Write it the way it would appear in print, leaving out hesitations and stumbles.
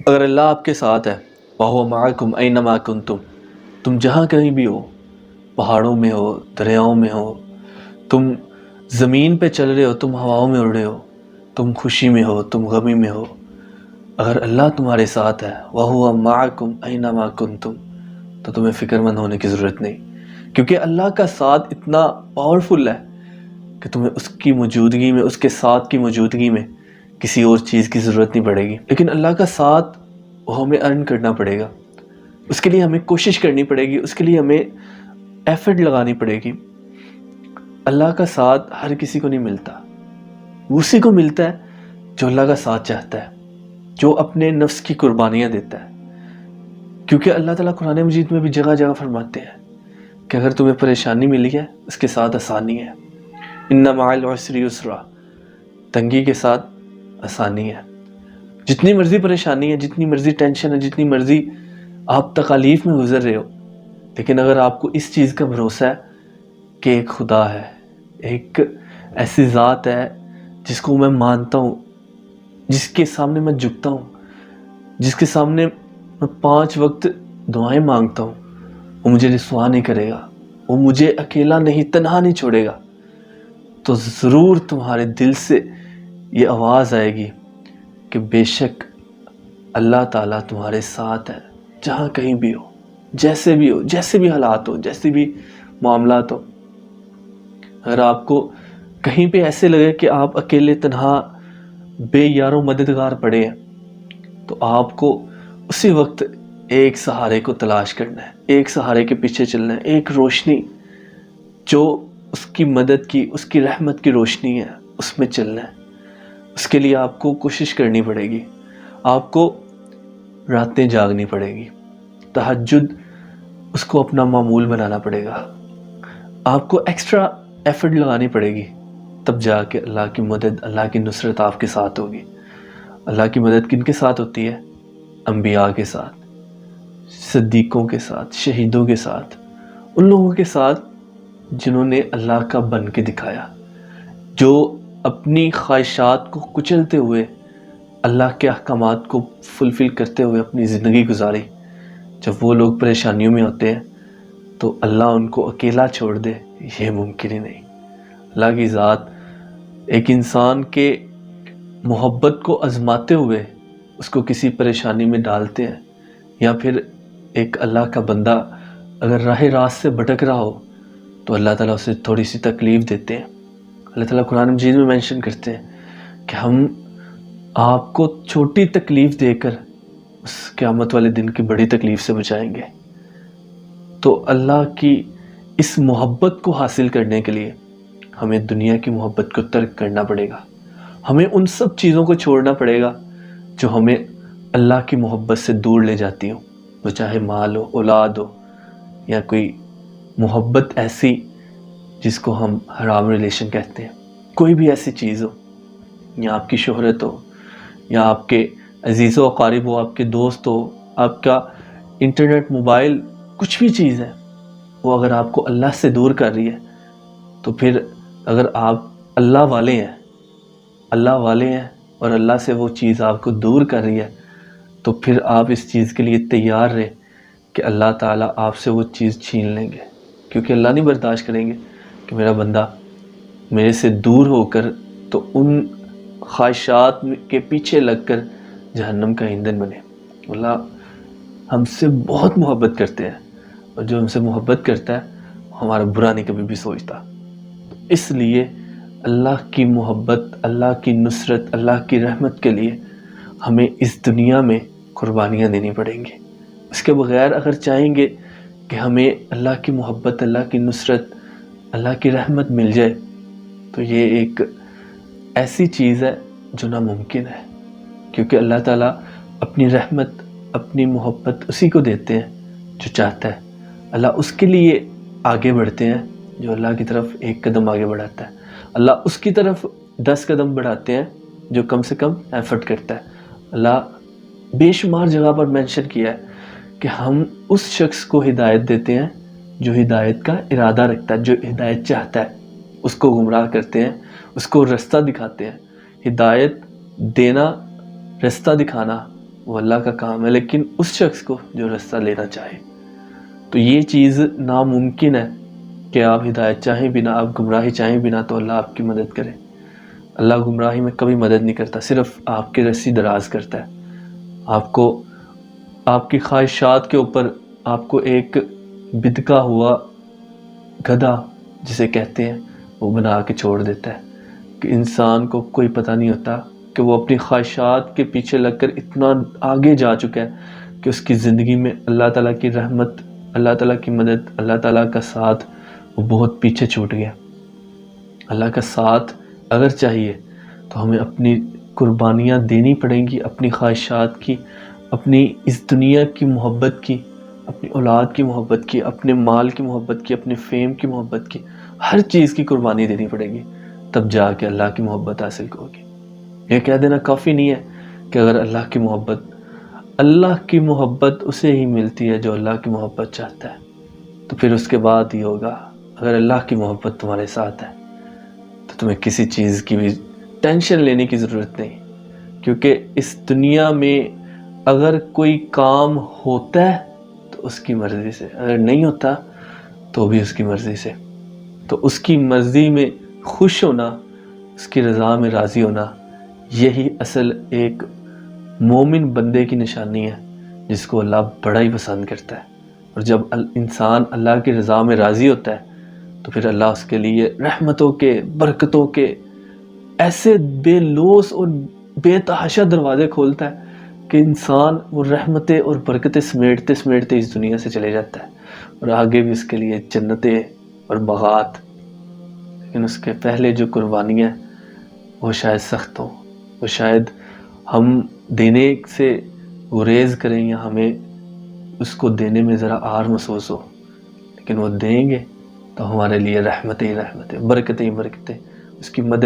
اگر اللہ آپ کے ساتھ ہے، وَهُوَ مَعَكُمْ أَيْنَمَا كُنْتُمْ، تم جہاں کہیں بھی ہو، پہاڑوں میں ہو، دریاؤں میں ہو، تم زمین پہ چل رہے ہو، تم ہواؤں میں اڑ رہے ہو، تم خوشی میں ہو، تم غمی میں ہو، اگر اللہ تمہارے ساتھ ہے وَهُوَ مَعَكُمْ أَيْنَمَا كُنْتُمْ، تو تمہیں فکر مند ہونے کی ضرورت نہیں، کیونکہ اللہ کا ساتھ اتنا پاورفل ہے کہ تمہیں اس کی موجودگی میں، اس کے ساتھ کی موجودگی میں کسی اور چیز کی ضرورت نہیں پڑے گی۔ لیکن اللہ کا ساتھ وہ ہمیں ارن کرنا پڑے گا، اس کے لیے ہمیں کوشش کرنی پڑے گی، اس کے لیے ہمیں ایفرٹ لگانی پڑے گی۔ اللہ کا ساتھ ہر کسی کو نہیں ملتا، وہ اسی کو ملتا ہے جو اللہ کا ساتھ چاہتا ہے، جو اپنے نفس کی قربانیاں دیتا ہے۔ کیونکہ اللہ تعالیٰ قرآن مجید میں بھی جگہ جگہ فرماتے ہیں کہ اگر تمہیں پریشانی ملی ہے، اس کے ساتھ آسانی ہے، ان مع العسر یسرا، تنگی کے ساتھ آسانی ہے۔ جتنی مرضی پریشانی ہے، جتنی مرضی ٹینشن ہے، جتنی مرضی آپ تکالیف میں گزر رہے ہو، لیکن اگر آپ کو اس چیز کا بھروسہ ہے کہ ایک خدا ہے، ایک ایسی ذات ہے جس کو میں مانتا ہوں، جس کے سامنے میں جھکتا ہوں، جس کے سامنے میں 5 وقت دعائیں مانگتا ہوں، وہ مجھے رسوا نہیں کرے گا، وہ مجھے اکیلا نہیں، تنہا نہیں چھوڑے گا، تو ضرور تمہارے دل سے یہ آواز آئے گی کہ بے شک اللہ تعالیٰ تمہارے ساتھ ہے، جہاں کہیں بھی ہو، جیسے بھی ہو، جیسے بھی حالات ہو، جیسے بھی معاملات ہو۔ اگر آپ کو کہیں پہ ایسے لگے کہ آپ اکیلے تنہا بے یار و مددگار پڑے ہیں، تو آپ کو اسی وقت ایک سہارے کو تلاش کرنا ہے، ایک سہارے کے پیچھے چلنا ہے، ایک روشنی جو اس کی مدد کی، اس کی رحمت کی روشنی ہے، اس میں چلنا ہے۔ اس کے لیے آپ کو کوشش کرنی پڑے گی، آپ کو راتیں جاگنی پڑے گی، تہجد اس کو اپنا معمول بنانا پڑے گا، آپ کو ایکسٹرا ایفرٹ لگانی پڑے گی، تب جا کے اللہ کی مدد، اللہ کی نصرت آپ کے ساتھ ہوگی۔ اللہ کی مدد کن کے ساتھ ہوتی ہے؟ انبیاء کے ساتھ، صدیقوں کے ساتھ، شہیدوں کے ساتھ، ان لوگوں کے ساتھ جنہوں نے اللہ کا بن کے دکھایا، جو اپنی خواہشات کو کچلتے ہوئے اللہ کے احکامات کو فلفل کرتے ہوئے اپنی زندگی گزاری۔ جب وہ لوگ پریشانیوں میں ہوتے ہیں تو اللہ ان کو اکیلا چھوڑ دے، یہ ممکن ہی نہیں۔ اللہ کی ذات ایک انسان کے محبت کو آزماتے ہوئے اس کو کسی پریشانی میں ڈالتے ہیں، یا پھر ایک اللہ کا بندہ اگر راہ راست سے بھٹک رہا ہو تو اللہ تعالیٰ اسے تھوڑی سی تکلیف دیتے ہیں۔ اللہ تعالیٰ قرآن مجید میں مینشن کرتے ہیں کہ ہم آپ کو چھوٹی تکلیف دے کر اس قیامت والے دن کی بڑی تکلیف سے بچائیں گے۔ تو اللہ کی اس محبت کو حاصل کرنے کے لیے ہمیں دنیا کی محبت کو ترک کرنا پڑے گا، ہمیں ان سب چیزوں کو چھوڑنا پڑے گا جو ہمیں اللہ کی محبت سے دور لے جاتی ہوں، وہ چاہے مال ہو، اولاد ہو، یا کوئی محبت ایسی جس کو ہم حرام ریلیشن کہتے ہیں، کوئی بھی ایسی چیز ہو، یا آپ کی شہرت ہو، یا آپ کے عزیز و اقارب ہو، آپ کے دوست ہو، آپ کا انٹرنیٹ، موبائل، کچھ بھی چیز ہے، وہ اگر آپ کو اللہ سے دور کر رہی ہے، تو پھر اگر آپ اللہ والے ہیں، اور اللہ سے وہ چیز آپ کو دور کر رہی ہے، تو پھر آپ اس چیز کے لیے تیار رہیں کہ اللہ تعالیٰ آپ سے وہ چیز چھین لیں گے، کیونکہ اللہ نہیں برداشت کریں گے کہ میرا بندہ میرے سے دور ہو کر تو ان خواہشات کے پیچھے لگ کر جہنم کا ایندھن بنے۔ اللہ ہم سے بہت محبت کرتے ہیں، اور جو ہم سے محبت کرتا ہے وہ ہمارا برا نہیں کبھی بھی سوچتا۔ اس لیے اللہ کی محبت، اللہ کی نصرت، اللہ کی رحمت کے لیے ہمیں اس دنیا میں قربانیاں دینی پڑیں گی۔ اس کے بغیر اگر چاہیں گے کہ ہمیں اللہ کی محبت، اللہ کی نصرت، اللہ کی رحمت مل جائے، تو یہ ایک ایسی چیز ہے جو ناممکن ہے، کیونکہ اللہ تعالیٰ اپنی رحمت، اپنی محبت اسی کو دیتے ہیں جو چاہتا ہے۔ اللہ اس کے لیے آگے بڑھتے ہیں جو اللہ کی طرف ایک قدم آگے بڑھاتا ہے، اللہ اس کی طرف 10 قدم بڑھاتے ہیں جو کم سے کم ایفرٹ کرتا ہے۔ اللہ بے شمار جگہ پر مینشن کیا ہے کہ ہم اس شخص کو ہدایت دیتے ہیں جو ہدایت کا ارادہ رکھتا ہے، جو ہدایت چاہتا ہے، اس کو گمراہ کرتے ہیں، اس کو رستہ دکھاتے ہیں۔ ہدایت دینا، رستہ دکھانا وہ اللہ کا کام ہے، لیکن اس شخص کو جو رستہ لینا چاہے۔ تو یہ چیز ناممکن ہے کہ آپ ہدایت چاہیں بنا، آپ گمراہی چاہیں بنا تو اللہ آپ کی مدد کرے۔ اللہ گمراہی میں کبھی مدد نہیں کرتا، صرف آپ کی رسی دراز کرتا ہے۔ آپ کو آپ کی خواہشات کے اوپر آپ کو ایک بدکا ہوا گدھا جسے کہتے ہیں وہ بنا کے چھوڑ دیتا ہے، کہ انسان کو کوئی پتہ نہیں ہوتا کہ وہ اپنی خواہشات کے پیچھے لگ کر اتنا آگے جا چکا ہے کہ اس کی زندگی میں اللہ تعالیٰ کی رحمت، اللہ تعالیٰ کی مدد، اللہ تعالیٰ کا ساتھ وہ بہت پیچھے چھوٹ گیا۔ اللہ کا ساتھ اگر چاہیے تو ہمیں اپنی قربانیاں دینی پڑیں گی، اپنی خواہشات کی، اپنی اس دنیا کی محبت کی، اپنی اولاد کی محبت کی، اپنے مال کی محبت کی، اپنے فیم کی محبت کی، ہر چیز کی قربانی دینی پڑے گی، تب جا کے اللہ کی محبت حاصل ہوگی۔ یہ کہہ دینا کافی نہیں ہے کہ اگر اللہ کی محبت اسے ہی ملتی ہے جو اللہ کی محبت چاہتا ہے، تو پھر اس کے بعد ہی ہوگا۔ اگر اللہ کی محبت تمہارے ساتھ ہے تو تمہیں کسی چیز کی بھی ٹینشن لینے کی ضرورت نہیں، کیونکہ اس دنیا میں اگر کوئی کام ہوتا ہے تو اس کی مرضی سے، اگر نہیں ہوتا تو بھی اس کی مرضی سے۔ تو اس کی مرضی میں خوش ہونا، اس کی رضا میں راضی ہونا، یہی اصل ایک مومن بندے کی نشانی ہے جس کو اللہ بڑا ہی پسند کرتا ہے۔ اور جب انسان اللہ کی رضا میں راضی ہوتا ہے تو پھر اللہ اس کے لیے رحمتوں کے، برکتوں کے ایسے بے لوث اور بے تحاشا دروازے کھولتا ہے کہ انسان وہ رحمتیں اور برکتیں سمیٹتے سمیٹتے اس دنیا سے چلے جاتا ہے، اور آگے بھی اس کے لیے جنتیں اور باغات۔ لیکن اس کے پہلے جو قربانیاں وہ شاید سخت ہوں، وہ شاید ہم دینے سے گریز کریں یا ہمیں اس کو دینے میں ذرا آر محسوس ہو، لیکن وہ دیں گے تو ہمارے لیے رحمتیں ہی رحمتیں، برکتیں ہی برکتیں، اس کی مدد